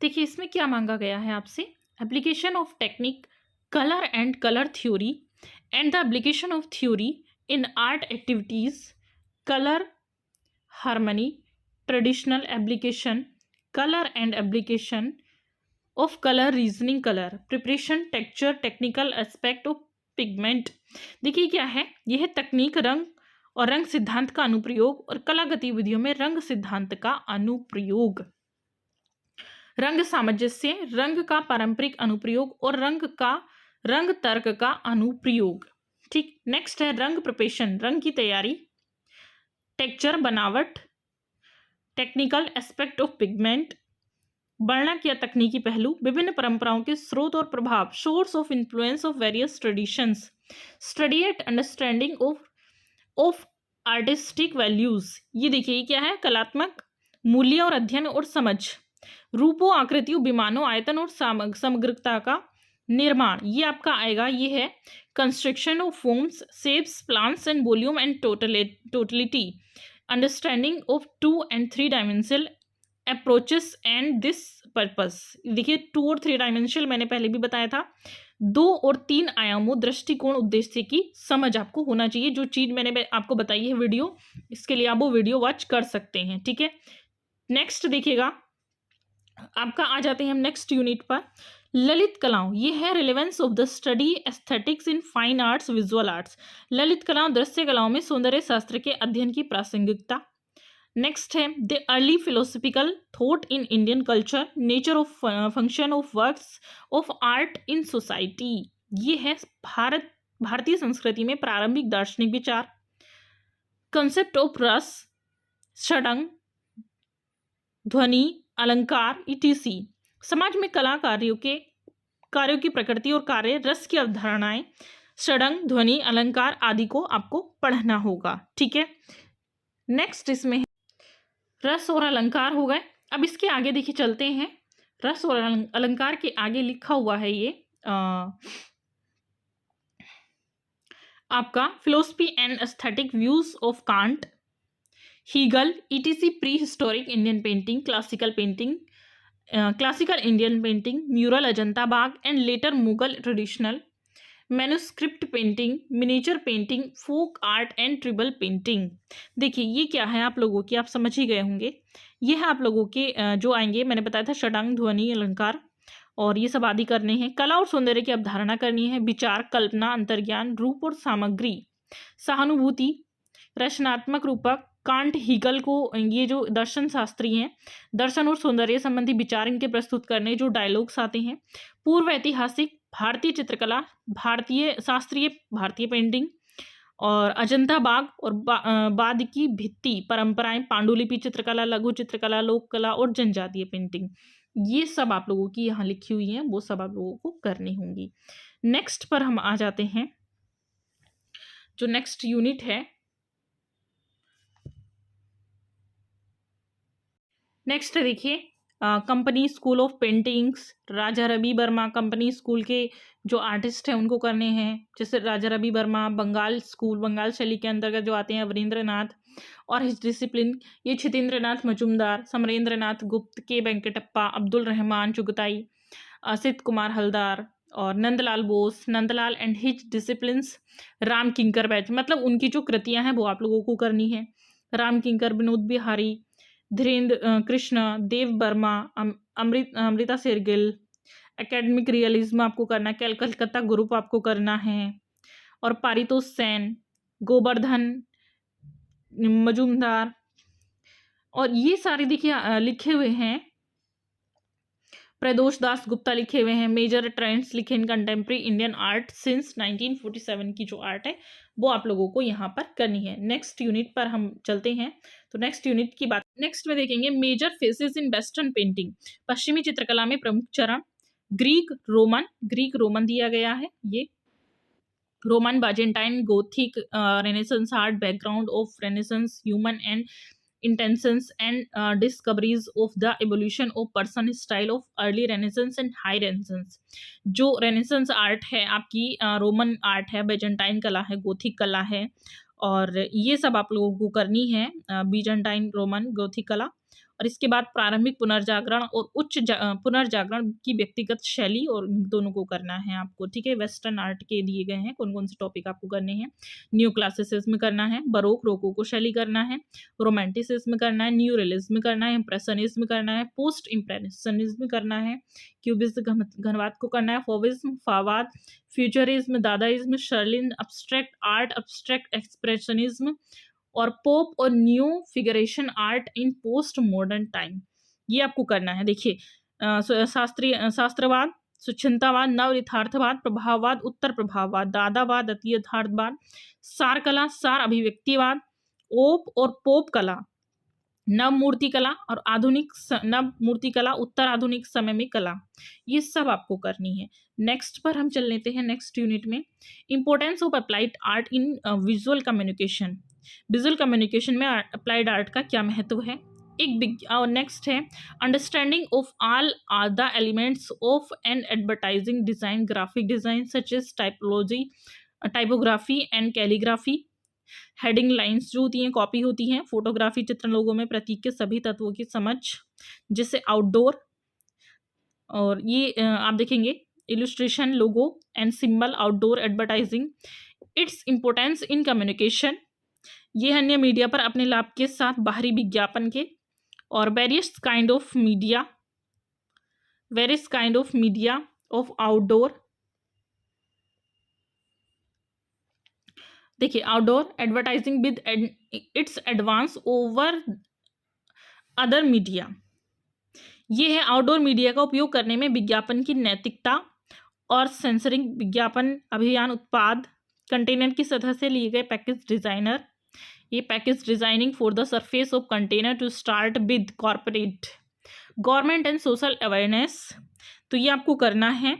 देखिए इसमें क्या मांगा गया है आपसे, application of technique, colour and colour theory and the application of theory in art activities, colour harmony, traditional application, colour and application of colour, reasoning colour, preparation, texture, technical aspect of pigment. देखिए क्या है, यह तकनीक, रंग और रंग सिद्धांत का अनुप्रयोग और कला गतिविधियों में रंग सिद्धांत का अनुप्रयोग, रंग सामंजस्य, रंग का पारंपरिक अनुप्रयोग और रंग तर्क का अनुप्रयोग। ठीक, नेक्स्ट है रंग प्रिपरेशन, रंग की तैयारी, टेक्सचर बनावट, टेक्निकल एस्पेक्ट ऑफ पिगमेंट, वर्णक या तकनीकी पहलू, विभिन्न परंपराओं के स्रोत और प्रभाव, source of influence of various traditions, study eight understanding of artistic values. ये देखिए क्या है, कलात्मक मूल्य और अध्ययन और समझ, रूपों, आकृतियों, विमानों, आयतन और समग्रता का निर्माण। ये आपका आएगा, ये है construction of forms, shapes, plans and volume and totality, understanding of 2 and 3 dimensional approaches and this purpose. देखिए 2 और 3 डायमेंशनल मैंने पहले भी बताया था, 2 और 3 आयामों, दृष्टिकोण, उद्देश्य की समझ आपको होना चाहिए। जो चीज मैंने आपको बताई है वीडियो, इसके लिए आप वो वीडियो वॉच कर सकते हैं। ठीक है, नेक्स्ट देखिएगा आपका, आ जाते हैं हम नेक्स्ट यूनिट पर, ललित कलाओं। ये है relevance of the study aesthetics in fine arts, visual arts. Lalit कलाओं, दृश्य कलाओं में सौंदर्य शास्त्र के अध्ययन की प्रासंगिकता। नेक्स्ट है the early philosophical thought in Indian culture, nature of function of works of art in society. ये है भारतीय संस्कृति में प्रारंभिक दार्शनिक विचार, कंसेप्ट ऑफ रस, षडंग, ध्वनि, अलंकार, ईटीसी। समाज में कला कार्यों की प्रकृति और कार्य, रस की अवधारणाएं, षडंग, ध्वनि, अलंकार आदि को आपको पढ़ना होगा। ठीक है, नेक्स्ट इसमें रस और अलंकार हो गए। अब इसके आगे देखिए चलते हैं, रस और अलंकार के आगे लिखा हुआ है ये आपका philosophy and aesthetic views of Kant, Hegel, etc, prehistoric Indian painting, classical Indian painting, mural, Ajanta Bagh and later Mughal traditional, manuscript painting, miniature painting, folk art and tribal painting. देखिए ये क्या है आप लोगों की, आप समझ ही गए होंगे। ये है आप लोगों के जो आएंगे, मैंने बताया था षडांग, ध्वनि, अलंकार और ये सब आदि करने हैं। कला और सौंदर्य की अवधारणा करनी है, विचार, कल्पना, अंतर्ज्ञान, रूप और सामग्री, सहानुभूति, रचनात्मक रूपक, कांट, हीगल को, ये जो दर्शन शास्त्री हैं, दर्शन और सौंदर्य संबंधी विचार इनके प्रस्तुत करने जो डायलॉग्स आते हैं, पूर्व ऐतिहासिक, भारतीय चित्रकला, भारतीय पेंटिंग और अजंता बाग और बाद की भित्ति परंपराएं, पांडुलिपि चित्रकला, लघु चित्रकला, लोक कला और जनजातीय पेंटिंग। ये सब आप लोगों की यहाँ लिखी हुई हैं, वो सब आप लोगों को करनी होंगी। नेक्स्ट पर हम आ जाते हैं, जो नेक्स्ट यूनिट है, नेक्स्ट देखिए company school of paintings, Raja Ravi Varma. Company school के जो आर्टिस्ट हैं उनको करने हैं, जैसे राजा रवि वर्मा, बंगाल स्कूल, बंगाल शैली के अंतर्गत जो आते हैं, अवरेंद्रनाथ और हिज डिसिप्लिन, ये छितेंद्रनाथ मजुमदार, समरेंद्रनाथ गुप्त, के वेंकटप्पा, अब्दुल रहमान चुगताई, असित कुमार हलदार और Nandlal Bose, Nandlal and his disciplines, Ram Kinkar batch. मतलब उनकी जो कृतियां हैं वो आप लोगों को करनी है। राम किंकर, विनोद बिहारी, धीरेन्द्र कृष्ण, देव वर्मा, अमृता शेरगिल, एकेडमिक रियलिज्म आपको करना है, कलकत्ता ग्रुप आपको करना है और पारितोष सेन, गोवर्धन मजूमदार, और ये सारे देखिए लिखे हुए हैं, प्रदोष दास गुप्ता लिखे हुए हैं। मेजर ट्रेंड्स लिखे इन कंटेम्प्रेरी इंडियन आर्ट सिंस 1947 की जो आर्ट है वो आप लोगों को यहाँ पर करनी है। नेक्स्ट यूनिट पर हम चलते हैं, तो नेक्स्ट यूनिट की बात नेक्स्ट में देखेंगे, major phases in western painting, पश्चिमी चित्रकला में प्रमुख चरण, ग्रीक रोमन दिया गया है, ये Roman, Byzantine, Gothic, Renaissance art, background of Renaissance, human and intentions and discoveries of the evolution of person style of early renaissance and high renaissance। जो रेनेसेंस आर्ट है आपकी, रोमन आर्ट है, Byzantine कला है, गोथिक कला है, और ये सब आप लोगों को करनी है, बीजेंटाइन, रोमन, गोथिक कला और इसके बाद प्रारंभिक पुनर्जागरण और उच्च पुनर्जागरण की व्यक्तिगत शैली, और दोनों को करना है आपको, ठीक है। वेस्टर्न आर्ट के दिए गए हैं कौन कौन से टॉपिक आपको करने हैं। न्यू क्लासिसिज्म करना है, बरोक रोकोको शैली करना है, रोमांटिसिज्म करना है, न्यू रियलिज्म करना है, इम्प्रेशनिज्म करना है, पोस्ट इम्प्रेशनिज्म करना है, क्यूबिज्म घनवाद को करना है, फॉविज्म फावाद, फ्यूचरिज्म दादाइज्म, शर्लिन अब्स्ट्रैक्ट आर्ट अब्स्ट्रैक्ट एक्सप्रेशनिज्म, और पोप और new figuration art in post modern time, ये आपको करना है। देखिए शास्त्रवाद, सुचिंतावाद, नव यथार्थवाद, प्रभाववाद, उत्तर प्रभाववाद, दादावाद, अति यथार्थवाद, सार कला, सार अभिव्यक्तिवाद, ओप और पोप कला, नव मूर्ति कला और आधुनिक नव मूर्ति कला, उत्तर आधुनिक समय में कला, ये सब आपको करनी है। नेक्स्ट पर हम चल लेते हैं, नेक्स्ट यूनिट में importance of applied art in visual communication. Visual communication में अप्लाइड आर्ट का क्या महत्व है, एक बिग। और नेक्स्ट है understanding of all the elements of an advertising design, graphic design such as typology, typography and calligraphy, heading lines जो होती हैं, कॉपी होती हैं, फोटोग्राफी, चित्रण, लोगों में प्रतीक के सभी तत्वों की समझ, जिससे आउटडोर, और ये आप देखेंगे illustration, logo and symbol, outdoor advertising, it's importance in communication, ये अन्य मीडिया पर अपने लाभ के साथ बाहरी विज्ञापन के, और various kind of media of outdoor, देखिए outdoor advertising with its advance over other media, ये है आउटडोर मीडिया का उपयोग करने में विज्ञापन की नैतिकता और सेंसरिंग, विज्ञापन अभियान, उत्पाद कंटेनर की सतह से लिए गए पैकेज डिजाइनर, ये package designing for the surface of container to start with corporate government and social awareness, तो ये आपको करना है।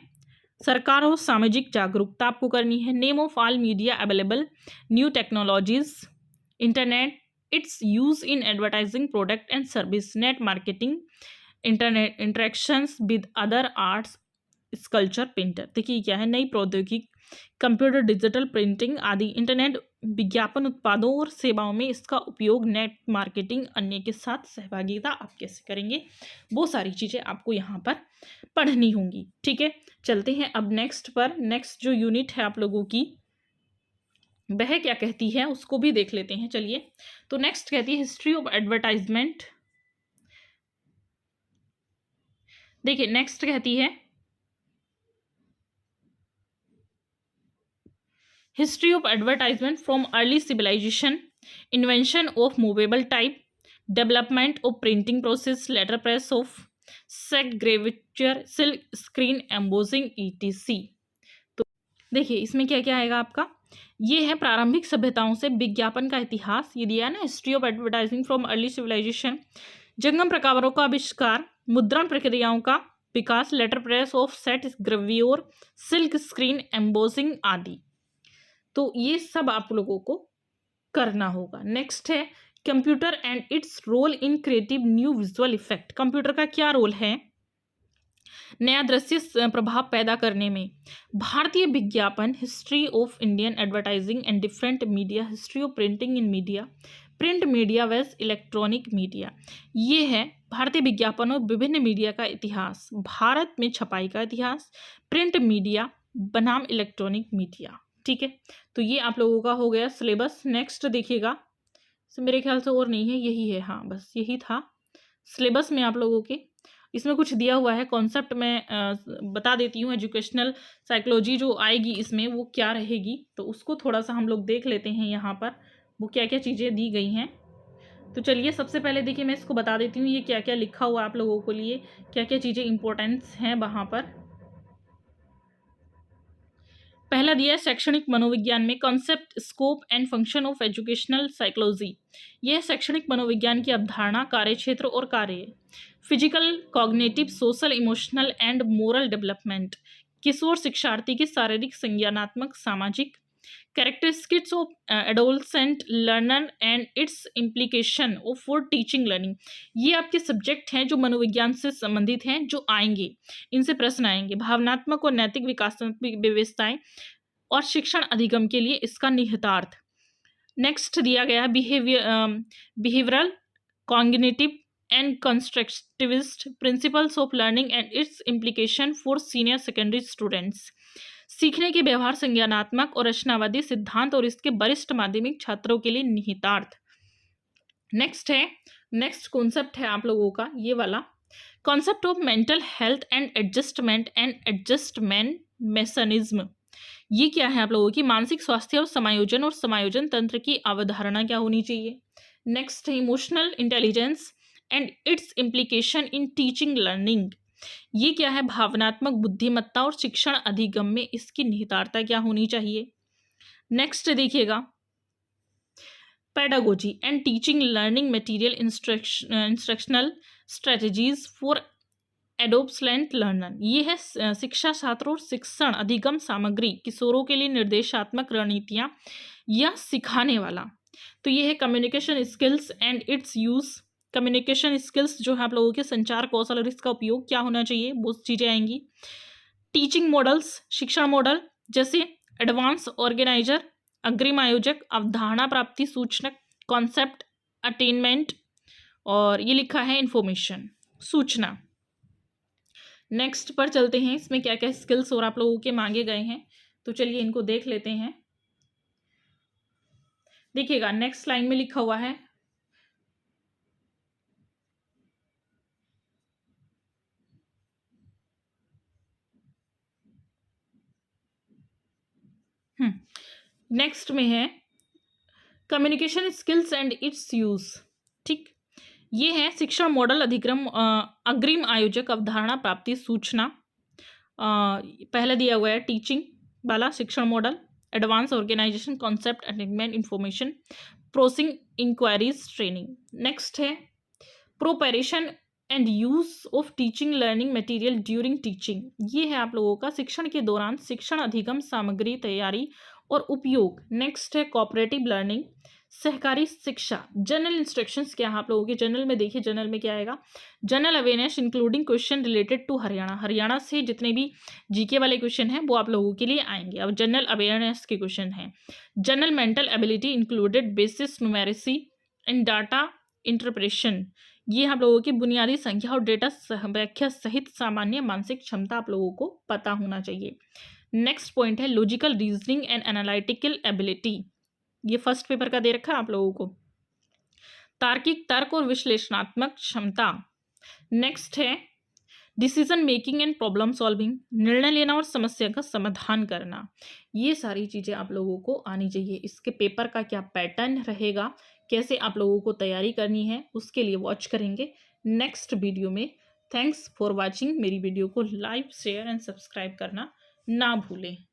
सरकार और सामाजिक जागरूकता आपको करनी है। Name of all media available, new technologies, internet, it's use in advertising product and service, net marketing, internet interactions with other arts, sculpture, painter, देखिए क्या है, नई प्रौद्योगिकी, कंप्यूटर, डिजिटल प्रिंटिंग आदि, इंटरनेट, विज्ञापन उत्पादों और सेवाओं में इसका उपयोग, नेट मार्केटिंग, अन्य के साथ सहभागिता आप कैसे करेंगे, वो सारी चीज़ें आपको यहाँ पर पढ़नी होंगी, ठीक है। चलते हैं अब नेक्स्ट पर। नेक्स्ट जो यूनिट है आप लोगों की वह क्या कहती है उसको भी देख लेते हैं, चलिए। तो नेक्स्ट कहती है हिस्ट्री ऑफ एडवर्टाइजमेंट, देखिए नेक्स्ट कहती है history of advertisement from early civilization, invention of movable type, development of printing process, letter press of set gravure, silk screen embossing, ETC। तो देखिए इसमें क्या क्या आएगा आपका, ये है प्रारंभिक सभ्यताओं से विज्ञापन का इतिहास, ये दिया है ना, history of advertising from early civilization, जंगम प्रकारों का आविष्कार, मुद्रण प्रक्रियाओं का विकास, letter press of set gravure, silk screen embossing आदि, तो ये सब आप लोगों को करना होगा। नेक्स्ट है computer and its role in creative new visual effect, computer का क्या रोल है नया दृश्य प्रभाव पैदा करने में, भारतीय विज्ञापन, history of Indian advertising and different media, history of printing in media, print media वेस इलेक्ट्रॉनिक मीडिया, ये है भारतीय विज्ञापन और विभिन्न मीडिया का इतिहास, भारत में छपाई का इतिहास, प्रिंट मीडिया बनाम इलेक्ट्रॉनिक मीडिया, ठीक है। तो ये आप लोगों का हो गया सिलेबस। नेक्स्ट देखिएगा, मेरे ख्याल से और नहीं है, यही है, हाँ बस यही था सिलेबस में आप लोगों के। इसमें कुछ दिया हुआ है कॉन्सेप्ट में बता देती हूँ, एजुकेशनल साइकोलॉजी जो आएगी इसमें वो क्या रहेगी, तो उसको थोड़ा सा हम लोग देख लेते हैं यहाँ पर वो क्या क्या चीज़ें दी गई हैं। तो चलिए सबसे पहले देखिए मैं इसको बता देती हूँ ये क्या क्या लिखा हुआ आप लोगों को लिए, क्या क्या चीज़ें इंपॉर्टेंस हैं वहाँ पर। पहला दिया है शैक्षणिक मनोविज्ञान में concept, scope and function of educational psychology, यह शैक्षणिक मनोविज्ञान की अवधारणा, कार्यक्षेत्र और कार्य, physical, cognitive, social, emotional and moral development, किशोर शिक्षार्थी की शारीरिक, संज्ञानात्मक, सामाजिक, characteristics of adolescent learner and its implication of for teaching learning, ये आपके सब्जेक्ट हैं जो मनोविज्ञान से संबंधित हैं, जो आएंगे, इनसे प्रश्न आएंगे। भावनात्मक और नैतिक विकासात्मक व्यवस्थाएं और शिक्षण अधिगम के लिए इसका निहितार्थ। नेक्स्ट दिया गया है behavioural, cognitive and constructivist principles of learning and its implication for senior secondary students. सीखने के व्यवहार संज्ञानात्मक और रचनावादी सिद्धांत और इसके वरिष्ठ माध्यमिक छात्रों के लिए निहितार्थ। नेक्स्ट कॉन्सेप्ट है आप लोगों का ये वाला, concept of mental health and adjustment mechanism. ये क्या है आप लोगों की, मानसिक स्वास्थ्य और समायोजन तंत्र की अवधारणा क्या होनी चाहिए। नेक्स्ट है emotional intelligence and its implication in teaching learning. ये क्या है, भावनात्मक बुद्धिमत्ता और शिक्षण अधिगम में इसकी निहितार्थता क्या होनी चाहिए। नेक्स्ट देखिएगा, pedagogy and teaching learning material instructional strategies for adolescent learner. ये है शिक्षा शास्त्र और शिक्षण अधिगम सामग्री किशोरों के लिए निर्देशात्मक रणनीतियाँ या सिखाने वाला। तो ये है communication skills and it's use. Communication skills जो है आप लोगों के संचार कौशल और इसका उपयोग क्या होना चाहिए, वो चीज़ें आएंगी। टीचिंग मॉडल्स, शिक्षण मॉडल जैसे एडवांस ऑर्गेनाइजर, अग्रिम आयोजक, अवधारणा प्राप्ति सूचनक, कॉन्सेप्ट अटेनमेंट, और ये लिखा है इंफॉर्मेशन सूचना। नेक्स्ट पर चलते हैं, इसमें क्या क्या स्किल्स और आप लोगों के मांगे गए हैं, तो चलिए इनको देख लेते हैं। देखिएगा नेक्स्ट लाइन में लिखा हुआ है नेक्स्ट में है communication skills and it's use. ठीक, ये है शिक्षण मॉडल अग्रिम आयोजक, अवधारणा प्राप्ति सूचना। पहले दिया हुआ है टीचिंग वाला शिक्षण model, advance organization, concept attainment, information, processing inquiries, training. Next है preparation and use of teaching learning material during teaching. ये है आप लोगों का शिक्षण के दौरान शिक्षण अधिगम सामग्री तैयारी और उपयोग। नेक्स्ट है कोऑपरेटिव लर्निंग, सहकारी शिक्षा। जनरल इंस्ट्रक्शंस क्या है आप लोगों के, जनरल में देखिए, जनरल में क्या आएगा, general awareness including question related to Haryana से जितने भी जीके वाले क्वेश्चन हैं वो आप लोगों के लिए आएंगे। अब जनरल अवेयरनेस के क्वेश्चन हैं, general mental ability included basis numeracy and data interpretation. ये आप लोगों की बुनियादी संख्या और डेटा व्याख्या सहित सामान्य मानसिक क्षमता आप लोगों को पता होना चाहिए। नेक्स्ट पॉइंट है logical reasoning and analytical ability. ये फर्स्ट पेपर का दे रखा है आप लोगों को, तार्किक तर्क और विश्लेषणात्मक क्षमता। नेक्स्ट है decision making and problem solving, निर्णय लेना और समस्या का समाधान करना। ये सारी चीज़ें आप लोगों को आनी चाहिए। इसके पेपर का क्या पैटर्न रहेगा, कैसे आप लोगों को तैयारी करनी है, उसके लिए वॉच करेंगे नेक्स्ट वीडियो में। Thanks for watching. मेरी वीडियो को लाइक, शेयर एंड सब्सक्राइब करना ना भूलें।